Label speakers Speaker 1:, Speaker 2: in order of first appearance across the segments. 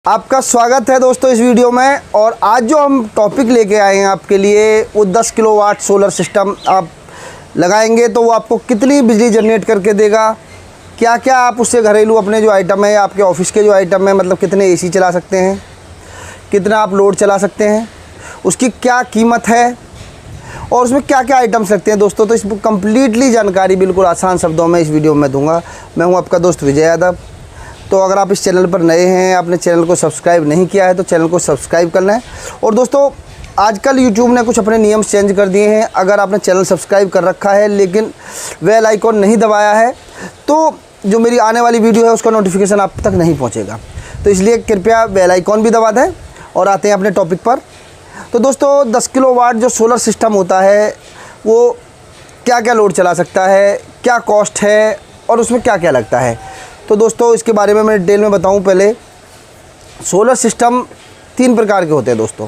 Speaker 1: आपका स्वागत है दोस्तों इस वीडियो में। और आज जो हम टॉपिक लेके आए हैं आपके लिए, वो 10 किलोवाट सोलर सिस्टम आप लगाएंगे तो वो आपको कितनी बिजली जनरेट करके देगा, क्या क्या आप उससे घरेलू अपने जो आइटम है, आपके ऑफिस के जो आइटम है, मतलब कितने एसी चला सकते हैं, कितना आप लोड चला सकते हैं, उसकी क्या कीमत है और उसमें क्या क्या आइटम्स लगते हैं दोस्तों। तो इस कम्प्लीटली जानकारी बिल्कुल आसान शब्दों में इस वीडियो में दूंगा। मैं हूँ आपका दोस्त विजय यादव। तो अगर आप इस चैनल पर नए हैं, आपने चैनल को सब्सक्राइब नहीं किया है तो चैनल को सब्सक्राइब करना है। और दोस्तों आजकल यूट्यूब ने कुछ अपने नियम चेंज कर दिए हैं। अगर आपने चैनल सब्सक्राइब कर रखा है लेकिन बेल आइकॉन नहीं दबाया है तो जो मेरी आने वाली वीडियो है उसका नोटिफिकेशन आप तक नहीं पहुंचेगा। तो इसलिए कृपया बेल आइकॉन भी दबा दें और आते हैं अपने टॉपिक पर। तो दोस्तों 10 किलोवाट जो सोलर सिस्टम होता है वो क्या क्या लोड चला सकता है, क्या कॉस्ट है और उसमें क्या क्या लगता है। तो दोस्तों इसके बारे में मैं डिटेल में बताऊं। पहले सोलर सिस्टम 3 प्रकार के होते हैं दोस्तों।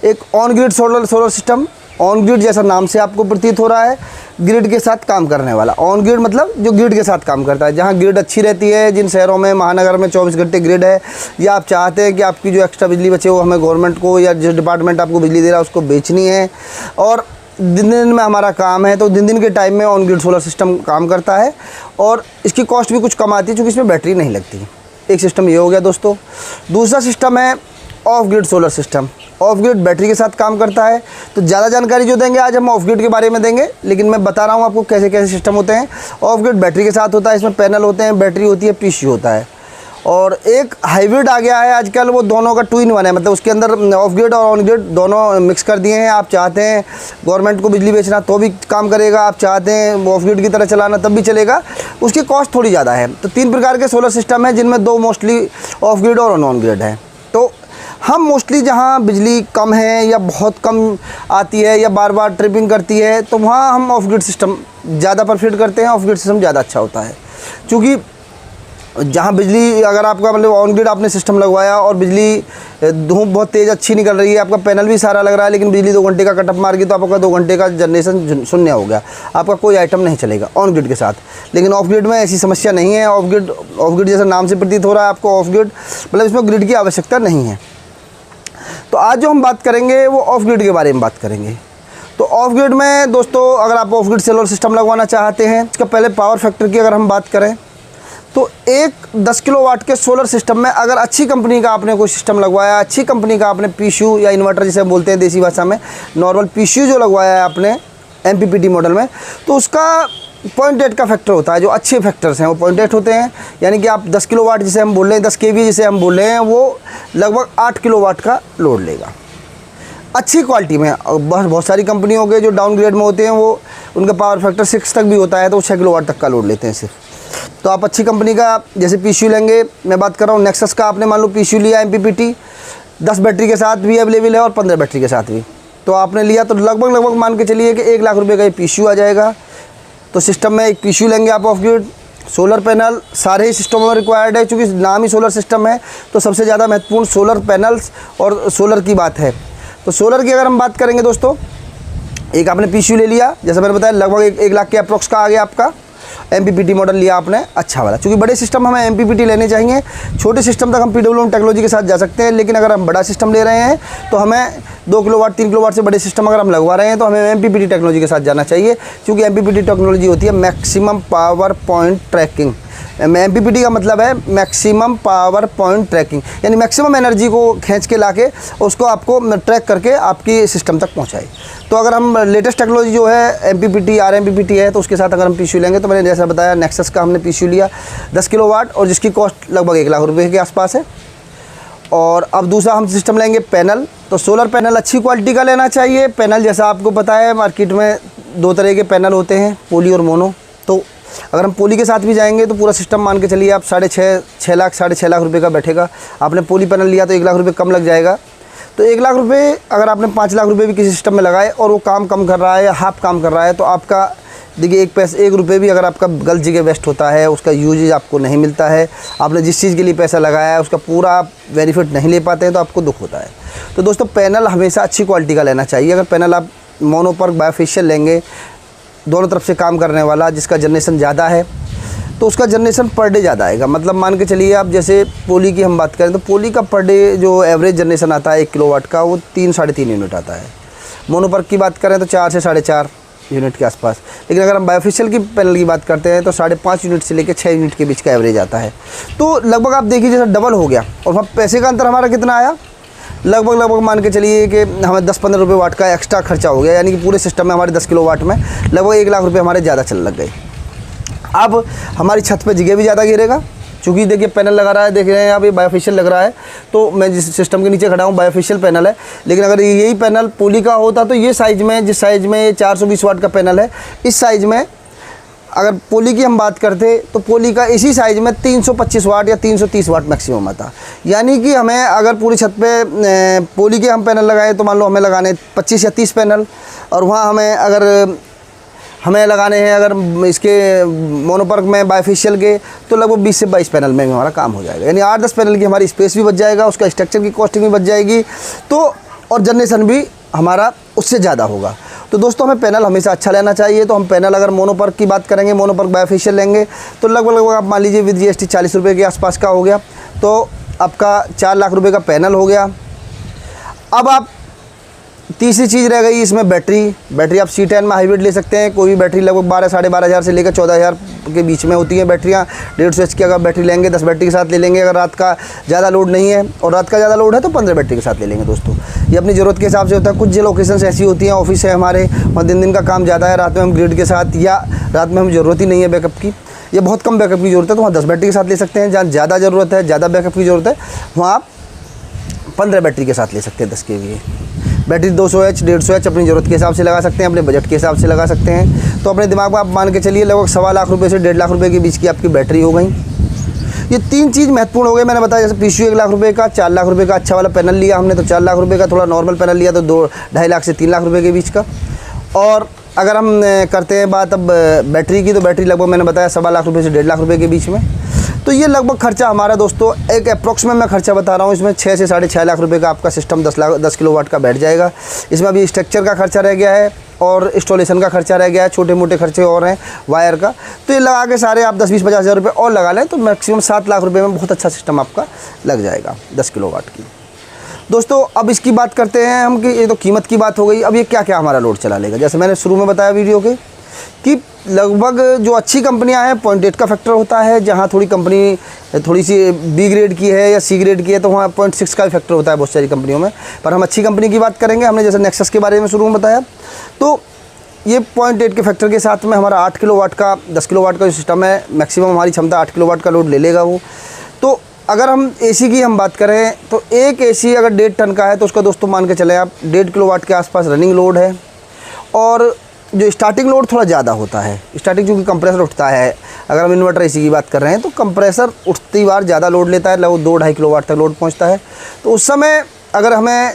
Speaker 1: एक on grid solar system, on grid जैसा नाम से आपको प्रतीत हो रहा है, ग्रिड के साथ काम करने वाला। ऑन ग्रिड मतलब जो ग्रिड के साथ काम करता है, जहां ग्रिड अच्छी रहती है, जिन शहरों में महानगर में 24 घंटे ग्रिड है, या आप चाहते हैं कि आपकी जो एक्स्ट्रा बिजली बचे वो हमें गवर्नमेंट को या जिस डिपार्टमेंट आपको बिजली दे रहा है उसको बेचनी है और दिन दिन में हमारा काम है, तो दिन दिन के टाइम में ऑन ग्रिड सोलर सिस्टम काम करता है और इसकी कॉस्ट भी कुछ कम आती है क्योंकि इसमें बैटरी नहीं लगती। एक सिस्टम ये हो गया दोस्तों। दूसरा सिस्टम है of grid solar system. Of grid battery के साथ काम करता है। तो ज़्यादा जानकारी जो देंगे आज हम ऑफ ग्रिड के बारे में देंगे, लेकिन मैं बता रहा हूँ आपको कैसे कैसे सिस्टम होते हैं। ऑफ ग्रिड बैटरी के साथ होता है, इसमें पैनल होते हैं, बैटरी होती है, पीसी होता है। और एक हाइब्रिड आ गया है आजकल, वो दोनों का 2 in 1 है, मतलब उसके अंदर ऑफ ग्रिड और ऑन ग्रिड दोनों मिक्स कर दिए हैं। आप चाहते हैं गवर्नमेंट को बिजली बेचना तो भी काम करेगा, आप चाहते हैं ऑफ ग्रिड की तरह चलाना तब भी चलेगा। उसकी कॉस्ट थोड़ी ज़्यादा है। तो 3 प्रकार के सोलर सिस्टम हैं जिनमें 2 मोस्टली ऑफ ग्रिड और नॉन ग्रिड है। तो हम मोस्टली जहाँ बिजली कम है या बहुत कम आती है या बार बार ट्रिपिंग करती है तो वहाँ हम ऑफ ग्रिड सिस्टम ज़्यादा प्रेफर करते हैं। ऑफ ग्रिड सिस्टम ज़्यादा अच्छा होता है क्योंकि जहाँ बिजली अगर आपका मतलब ऑन ग्रिड आपने सिस्टम लगवाया और बिजली धूप बहुत तेज़ अच्छी निकल रही है, आपका पैनल भी सारा लग रहा है, लेकिन बिजली 2 घंटे का कटअप मार गई तो आपका 2 घंटे का जनरेशन शून्य हो गया, आपका कोई आइटम नहीं चलेगा ऑन ग्रिड के साथ। लेकिन ऑफ ग्रिड में ऐसी समस्या नहीं है। ऑफ ग्रिड जैसा नाम से प्रतीत हो रहा है आपको, ऑफ ग्रिड मतलब इसमें ग्रिड की आवश्यकता नहीं है। तो आज जो हम बात करेंगे वो ऑफ ग्रिड के बारे में बात करेंगे। तो ऑफ ग्रिड में दोस्तों अगर आप ऑफ ग्रिड सोलर सिस्टम लगवाना चाहते हैं, इसका पहले पावर फैक्टर की अगर हम बात करें तो एक 10 किलोवाट के सोलर सिस्टम में अगर अच्छी कंपनी का आपने कोई सिस्टम लगवाया, अच्छी कंपनी का आपने पीसीयू या इन्वर्टर जिसे बोलते हैं देसी भाषा में, नॉर्मल पीसीयू जो लगवाया है आपने एमपीपीटी मॉडल में, तो उसका 0.8 का फैक्टर होता है। जो अच्छे फैक्टर्स हैं वो 0.8 होते हैं, यानी कि आप 10 किलोवाट जिसे हम बोल रहे हैं, 10 केवी जिसे हम बोल रहे हैं, वो लगभग 8 किलोवाट का लोड लेगा अच्छी क्वालिटी में। बहुत सारी कंपनी हो गई जो डाउन ग्रेड में होते हैं, वो उनका पावर फैक्टर 6 तक भी होता है, तो 6 किलोवाट तक का लोड लेते हैं सिर्फ। तो आप अच्छी कंपनी का जैसे पीसीयू लेंगे, मैं बात कर रहा हूँ नेक्सस का, आपने मान लो पीसीयू लिया एमपीपीटी, 10 बैटरी के साथ भी अवेलेबल है और 15 बैटरी के साथ भी, तो आपने लिया तो लगभग मान के चलिए कि 1 लाख रुपये का ये पीसीयू आ जाएगा। तो सिस्टम में एक पीसीयू लेंगे आप ऑफ ग्रिड, सोलर पैनल सारे ही सिस्टमों में रिक्वायर्ड है क्योंकि नाम ही सोलर सिस्टम है, तो सबसे ज़्यादा महत्वपूर्ण सोलर पैनल्स और सोलर की बात है। तो सोलर की अगर हम बात करेंगे दोस्तों, एक आपने पीसीयू ले लिया, जैसा मैंने बताया लगभग 1 लाख के अप्रोक्स का आ गया आपका। एमपीपीटी मॉडल लिया आपने अच्छा वाला, क्योंकि बड़े सिस्टम हमें एमपीपीटी लेने चाहिए, छोटे सिस्टम तक हम पीडब्ल्यूएम टेक्नोलॉजी के साथ जा सकते हैं, लेकिन अगर हम बड़ा सिस्टम ले रहे हैं तो हमें 2 किलोवाट 3 किलोवाट से बड़े सिस्टम अगर हम लगवा रहे हैं तो हमें एमपीपीटी टेक्नोलॉजी के साथ जाना चाहिए, क्योंकि एमपीपीटी टेक्नोलॉजी होती है maximum power point tracking. MPPT का मतलब है मैक्सिमम पावर पॉइंट ट्रैकिंग, यानी मैक्सिमम एनर्जी को खींच के लाके उसको आपको ट्रैक करके आपकी सिस्टम तक पहुंचाए। तो अगर हम लेटेस्ट टेक्नोलॉजी जो है एमपीपीटी आरएमपीपीटी है, तो उसके साथ अगर हम पीसीयू लेंगे, तो मैंने जैसा बताया नेक्सस का हमने पीसीयू लिया 10 किलोवाट और जिसकी कॉस्ट लगभग 1 लाख रुपये के आसपास है। और अब दूसरा हम सिस्टम लेंगे पैनल। तो सोलर पैनल अच्छी क्वालिटी का लेना चाहिए। पैनल जैसा आपको पता है मार्केट में 2 तरह के पैनल होते हैं, पोली और मोनो। तो अगर हम पोली के साथ भी जाएंगे तो पूरा सिस्टम मान के चलिए आप 6.5 लाख 6.5 लाख रुपये का बैठेगा। आपने पोली पैनल लिया तो 1 लाख रुपये कम लग जाएगा। तो 1 लाख रुपये अगर आपने 5 लाख रुपये भी किसी सिस्टम में लगाए और वो काम कम कर रहा है या हाफ काम कर रहा है, तो आपका देखिए 1 रुपये भी अगर आपका गलत जगह वेस्ट होता है, उसका यूजेज आपको नहीं मिलता है, आपने जिस चीज़ के लिए पैसा लगाया है उसका पूरा आप बेनिफिट नहीं ले पाते हैं, तो आपको दुख होता है। तो दोस्तों पैनल हमेशा अच्छी क्वालिटी का लेना चाहिए। अगर पैनल आप मोनो पर बायोफेशियल लेंगे, दोनों तरफ से काम करने वाला, जिसका जनरेशन ज़्यादा है, तो उसका जनरेशन पर डे ज़्यादा आएगा। मतलब मान के चलिए आप, जैसे पोली की हम बात करें तो पोली का पर डे जो एवरेज जनरेशन आता है 1 किलोवाट का, वो 3 साढ़े 3 यूनिट आता है। मोनोपर्क की बात करें तो 4 से साढ़े 4 यूनिट के आसपास। लेकिन अगर हम बायोफिशियल की पैनल की बात करते हैं तो 5.5 यूनिट से लेकर 6 यूनिट के बीच का एवरेज आता है। तो लगभग आप देखिए जैसे डबल हो गया। और वहाँ पैसे का अंतर हमारा कितना आया, लगभग मान के चलिए कि हमें 10-15 रुपये वाट का एक्स्ट्रा खर्चा हो गया। यानी कि पूरे सिस्टम में हमारे 10 किलोवाट में लगभग 1 लाख रुपये हमारे ज़्यादा चल लग गए। अब हमारी छत पे जगह भी ज़्यादा गिरेगा, क्योंकि देखिए पैनल लगा रहा है, देख रहे हैं आप, ये बायोफिशियल लग रहा है। तो मैं जिस सिस्टम के नीचे खड़ा हूँ बायोफिशियल पैनल है। लेकिन अगर यही पैनल पोली का होता तो ये साइज़ में, जिस साइज़ में ये 420 वाट का पैनल है, इस साइज़ में अगर पोली की हम बात करते तो पोली का इसी साइज़ में 325 वाट या 330 वाट मैक्सिमम आता। यानी कि हमें अगर पूरी छत पे पोली के हम पैनल लगाए तो मान लो हमें लगाने 25 या 30 पैनल, और वहाँ हमें लगाने हैं अगर इसके मोनोपर्क में बायोफिशियल के, तो लगभग 20 से 22 पैनल में हमारा काम हो जाएगा। यानी 8-10 पैनल की हमारी स्पेस भी बच जाएगा, उसका स्ट्रक्चर की कॉस्टिंग भी बच जाएगी, तो और जनरेशन भी हमारा उससे ज़्यादा होगा। तो दोस्तों हमें पैनल हमेशा अच्छा लेना चाहिए। तो हम पैनल अगर मोनोपर्क की बात करेंगे, मोनोपर्क बायोफिशियल लेंगे तो लगभग आप मान लीजिए विद GST 40 रुपये के आसपास का हो गया। तो आपका 4 लाख रुपये का पैनल हो गया। अब आप तीसरी चीज़ रह गई इसमें बैटरी आप C10 में हाइब्रिड ले सकते हैं। कोई भी बैटरी लगभग 12 साढ़े 12 हज़ार से लेकर 14 हज़ार के बीच में होती हैं बैटरियाँ। 150 HP की अगर बैटरी लेंगे 10 बैटरी के साथ ले लेंगे। अगर रात का ज़्यादा लोड नहीं है और रात का ज़्यादा लोड है तो 15 बैटरी के साथ ले लेंगे। दोस्तों ये अपनी ज़रूरत के हिसाब से होता है। कुछ लोकेशंस ऐसी होती हैं, ऑफिस है हमारे, और दिन का काम ज़्यादा है, रात में हम ग्रिड के साथ, या रात में हम ज़रूरत ही नहीं है बैकअप की, या बहुत कम बैकअप की ज़रूरत है, तो वहाँ 10 बैटरी के साथ ले सकते हैं। जहाँ ज़्यादा ज़रूरत है, ज़्यादा बैकअप की ज़रूरत है, वहाँ आप 15 बैटरी के साथ ले सकते हैं 10 kVA बैटरी। 200 H 150 H अपनी ज़रूरत के हिसाब से लगा सकते हैं, अपने बजट के हिसाब से लगा सकते हैं। तो अपने दिमाग में आप मान के चलिए लगभग 1.25 लाख रुपये से 1.5 लाख रुपये के बीच की आपकी बैटरी हो गई। ये 3 चीज़ महत्वपूर्ण हो गई। मैंने बताया जैसे PCU 1 लाख रुपये का, 4 लाख रुपये का अच्छा वाला पैनल लिया हमने तो 4 लाख रुपये का, थोड़ा नॉर्मल पैनल लिया तो 2-2.5 लाख से 3 लाख रुपये के बीच का। और अगर हम करते हैं बात अब बैटरी की, तो बैटरी लगभग मैंने बताया 1.25 लाख रुपये से 1.5 लाख रुपये के बीच में। तो ये लगभग खर्चा हमारा दोस्तों, एक अप्रॉक्सीमेट मैं खर्चा बता रहा हूँ, इसमें 6 से साढ़े 6 लाख रुपये का आपका सिस्टम 10 किलोवाट का बैठ जाएगा। इसमें अभी स्ट्रक्चर का खर्चा रह गया है और इंस्टॉलेशन का खर्चा रह गया है, छोटे मोटे खर्चे और हैं वायर का। तो ये लगा के सारे आप 10-20-50 हज़ार रुपये और लगा लें तो मैक्सिमम 7 लाख रुपये में बहुत अच्छा सिस्टम आपका लग जाएगा 10 किलोवाट की। दोस्तों अब इसकी बात करते हैं हम कि ये तो कीमत की बात हो गई। अब ये क्या क्या हमारा लोड चला लेगा। जैसे मैंने शुरू में बताया वीडियो के कि लगभग जो अच्छी कंपनियां हैं 0.8 का फैक्टर होता है। जहां थोड़ी कंपनी थोड़ी सी B ग्रेड की है या C ग्रेड की है तो वहाँ 0.6 का फैक्टर होता है बहुत सारी कंपनियों में। पर हम अच्छी कंपनी की बात करेंगे। हमने जैसे नेक्सस के बारे में शुरू में बताया, तो ये 0.8 के फैक्टर के साथ में हमारा 8 किलोवाट का 10 किलोवाट का जो सिस्टम है, मैक्सिमम हमारी क्षमता 8 किलोवाट का लोड ले लेगा वो। तो अगर हम AC की हम बात करें तो एक AC अगर 1.5 टन का है तो उसका दोस्तों मान के चले आप 1.5 किलोवाट के आसपास रनिंग लोड है। और जो स्टार्टिंग लोड थोड़ा ज़्यादा होता है, स्टार्टिंग चूँकि कंप्रेसर उठता है। अगर हम इन्वर्टर AC की बात कर रहे हैं तो कंप्रेसर उठती बार ज़्यादा लोड लेता है, लगभग 2-2.5 किलोवाट तक लोड पहुंचता है। तो उस समय अगर हमें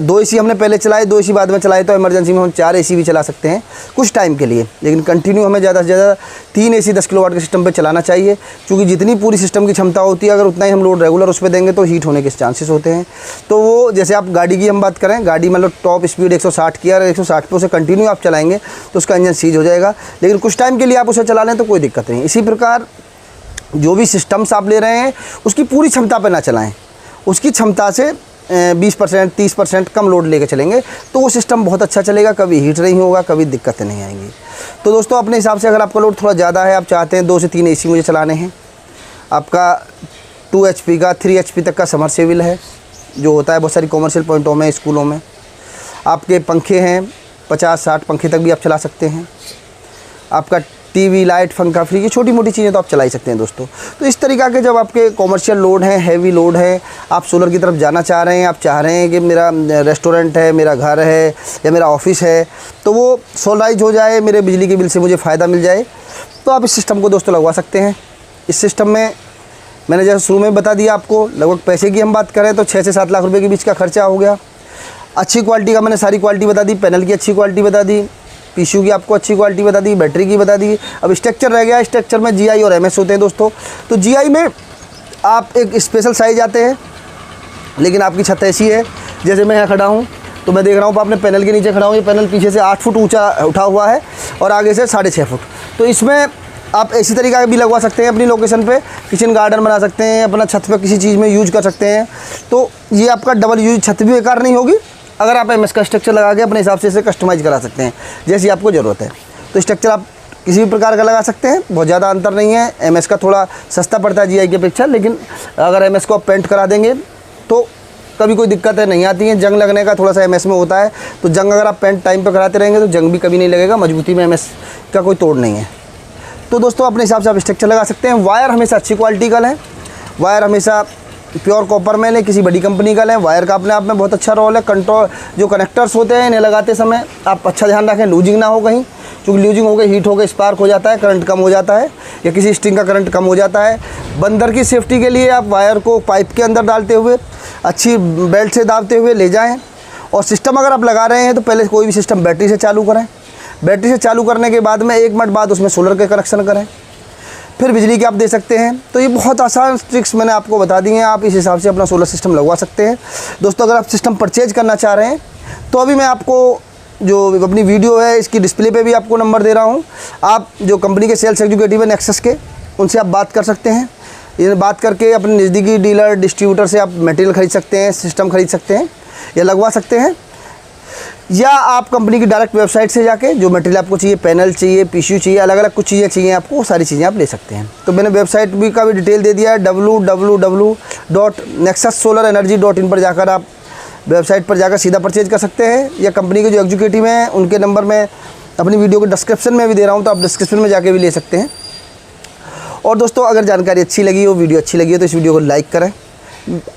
Speaker 1: 2 AC हमने पहले चलाए, 2 AC बाद में चलाए, तो इमरजेंसी में हम 4 AC भी चला सकते हैं कुछ टाइम के लिए। लेकिन कंटिन्यू हमें ज़्यादा से ज़्यादा 3 AC 10 किलोवाट के सिस्टम पे चलाना चाहिए, क्योंकि जितनी पूरी सिस्टम की क्षमता होती है अगर उतना ही हम लोड रेगुलर उस पर देंगे तो हीट होने के चांसेस होते हैं। तो वो जैसे आप गाड़ी की हम बात करें, गाड़ी मतलब टॉप स्पीड 160 की, अगर 160 पे उसे कंटिन्यू आप चलाएँगे तो उसका इंजन सीज हो जाएगा। लेकिन कुछ टाइम के लिए आप उसे चला लें तो कोई दिक्कत नहीं। इसी प्रकार जो भी सिस्टम्स आप ले रहे हैं उसकी पूरी क्षमता पर ना चलाएँ, उसकी क्षमता से 20% 30% कम लोड लेके चलेंगे तो वो सिस्टम बहुत अच्छा चलेगा, कभी हीट नहीं होगा, कभी दिक्कतें नहीं आएंगी। तो दोस्तों अपने हिसाब से अगर आपका लोड थोड़ा ज़्यादा है, आप चाहते हैं 2 से 3 AC मुझे चलाने हैं, आपका 2 HP का 3 HP तक का समरसेबल है जो होता है बहुत सारी कॉमर्शियल पॉइंटों में, स्कूलों में। आपके पंखे हैं 50-60 पंखे तक भी आप चला सकते हैं। आपका TV लाइट पंखा फ्री, ये छोटी मोटी चीज़ें तो आप चला ही सकते हैं दोस्तों। तो इस तरीक़ा के जब आपके कॉमर्शियल लोड है, हैवी लोड है, आप सोलर की तरफ जाना चाह रहे हैं, आप चाह रहे हैं कि मेरा रेस्टोरेंट है, मेरा घर है या मेरा ऑफिस है तो वो सोलराइज हो जाए, मेरे बिजली के बिल से मुझे फ़ायदा मिल जाए, तो आप इस सिस्टम को दोस्तों लगवा सकते हैं। इस सिस्टम में मैंने जैसे शुरू में बता दिया आपको, लगभग पैसे की हम बात करें तो 6 से 7 लाख रुपये के बीच का खर्चा हो गया। अच्छी क्वालिटी का मैंने सारी क्वालिटी बता दी, पैनल की अच्छी क्वालिटी बता दी, PCU की आपको अच्छी क्वालिटी बता दी, बैटरी की बता दी। अब स्ट्रक्चर रह गया, स्ट्रक्चर में GI और MS होते हैं दोस्तों। तो GI में आप एक स्पेशल साइज आते हैं, लेकिन आपकी छत ऐसी है, जैसे मैं यहाँ खड़ा हूँ तो मैं देख रहा हूँ अपने पैनल के नीचे खड़ा हूँ, ये पैनल पीछे से 8 फुट ऊंचा उठा हुआ है और आगे से 6.5 फुट। तो इसमें आप इसी तरीके का भी लगवा सकते हैं अपनी लोकेशन पे, किचन गार्डन बना सकते हैं, अपना छत पे किसी चीज़ में यूज कर सकते हैं। तो ये आपका डबल यूज छत भी बेकार नहीं होगी अगर आप एमएस का स्ट्रक्चर लगा के अपने हिसाब से इसे कस्टमाइज़ करा सकते हैं जैसी आपको ज़रूरत है। तो स्ट्रक्चर आप किसी भी प्रकार का लगा सकते हैं, बहुत ज़्यादा अंतर नहीं है। एमएस का थोड़ा सस्ता पड़ता है जीआई की अपेक्षा, लेकिन अगर एमएस को आप पेंट करा देंगे तो कभी कोई दिक्कतें नहीं आती हैं। जंग लगने का थोड़ा सा एमएस में होता है, तो जंग अगर आप पेंट टाइम पे कराते रहेंगे तो जंग भी कभी नहीं लगेगा। मजबूती में एमएस का कोई तोड़ नहीं है। तो दोस्तों अपने हिसाब से आप स्ट्रक्चर लगा सकते हैं। वायर हमेशा अच्छी क्वालिटी का लें, वायर हमेशा प्योर कॉपर में लें, किसी बड़ी कंपनी का लें। वायर का अपने आप में बहुत अच्छा रोल है। कंट्रोल जो कनेक्टर्स होते हैं इन्हें लगाते समय आप अच्छा ध्यान रखें, लूजिंग ना हो कहीं, क्योंकि लूजिंग हो गई हीट हो गई स्पार्क हो जाता है, करंट कम हो जाता है, या किसी स्ट्रिंग का करंट कम हो जाता है। बंदर की सेफ्टी के लिए आप वायर को पाइप के अंदर डालते हुए अच्छी बेल्ट से दाबते हुए ले जाएं। और सिस्टम अगर आप लगा रहे हैं तो पहले कोई भी सिस्टम बैटरी से चालू करें। बैटरी से चालू करने के बाद में 1 मिनट बाद उसमें सोलर के कनेक्शन करें, फिर बिजली के आप दे सकते हैं। तो ये बहुत आसान ट्रिक्स मैंने आपको बता दी हैं, आप इस हिसाब से अपना सोलर सिस्टम लगवा सकते हैं। दोस्तों अगर आप सिस्टम परचेज करना चाह रहे हैं तो अभी मैं आपको जो अपनी वीडियो है इसकी डिस्प्ले पे भी आपको नंबर दे रहा हूँ। आप जो कंपनी के सेल्स एग्जीक्यूटिव है नेक्सस के, उनसे आप बात कर सकते हैं। ये बात करके अपने नज़दीकी डीलर डिस्ट्रीब्यूटर से आप मटेरियल ख़रीद सकते हैं, सिस्टम ख़रीद सकते हैं या लगवा सकते हैं। या आप कंपनी की डायरेक्ट वेबसाइट से जाके जो मटेरियल आपको चाहिए, पैनल चाहिए, पीसीयू चाहिए, अलग अलग कुछ चीज़ें चाहिए आपको, वो सारी चीज़ें आप ले सकते हैं। तो मैंने वेबसाइट भी का भी डिटेल दे दिया है, www.nexussolarenergy.in पर जाकर आप वेबसाइट पर जाकर सीधा परचेज कर सकते हैं, या कंपनी के जो एग्जीक्यूटिव हैं उनके नंबर मैं अपनी वीडियो के डिस्क्रिप्शन में भी दे रहा हूँ, तो आप डिस्क्रिप्शन में जाके भी ले सकते हैं। और दोस्तों अगर जानकारी अच्छी लगी हो, वीडियो अच्छी लगी हो, तो इस वीडियो को लाइक करें।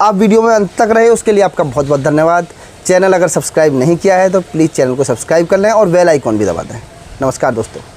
Speaker 1: आप वीडियो में अंत तक रहे उसके लिए आपका बहुत बहुत धन्यवाद। चैनल अगर सब्सक्राइब नहीं किया है तो प्लीज़ चैनल को सब्सक्राइब कर लें और बेल आइकॉन भी दबा दें। नमस्कार दोस्तों।